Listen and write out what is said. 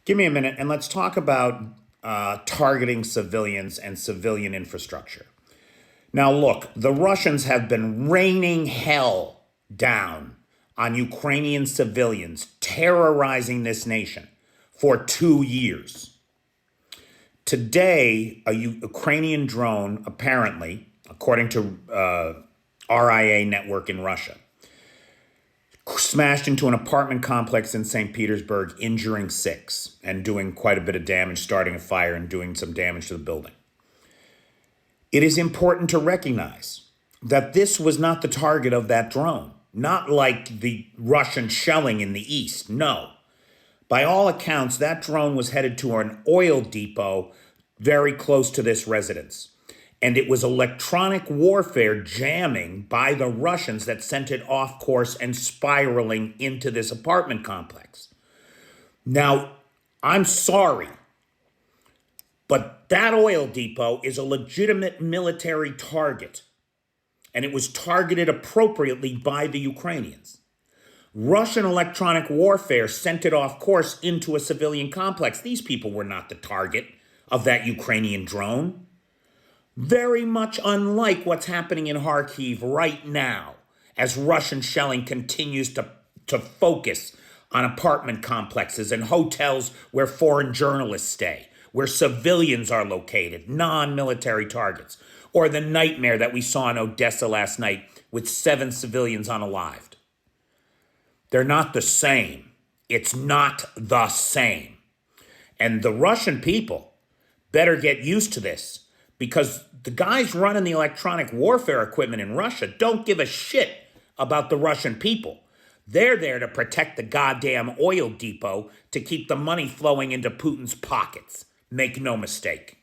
Give me a minute and let's talk about targeting civilians and civilian infrastructure. Now, look, the Russians have been raining hell down on Ukrainian civilians, terrorizing this nation for 2 years. Today, a Ukrainian drone, apparently, according to RIA network in Russia, smashed into an apartment complex in St. Petersburg, injuring 6 and doing quite a bit of damage, starting a fire and doing some damage to the building. It is important to recognize that this was not the target of that drone, not like the Russian shelling in the east. No. By all accounts, that drone was headed to an oil depot very close to this residence. And it was electronic warfare jamming by the Russians that sent it off course and spiraling into this apartment complex. Now, I'm sorry, but that oil depot is a legitimate military target, and it was targeted appropriately by the Ukrainians. Russian electronic warfare sent it off course into a civilian complex. These people were not the target of that Ukrainian drone. Very much unlike what's happening in Kharkiv right now, as Russian shelling continues to focus on apartment complexes and hotels where foreign journalists stay, where civilians are located, non-military targets, or the nightmare that we saw in Odessa last night with 7 civilians unalived. They're not the same. It's not the same. And the Russian people better get used to this, because the guys running the electronic warfare equipment in Russia don't give a shit about the Russian people. They're there to protect the goddamn oil depot to keep the money flowing into Putin's pockets. Make no mistake.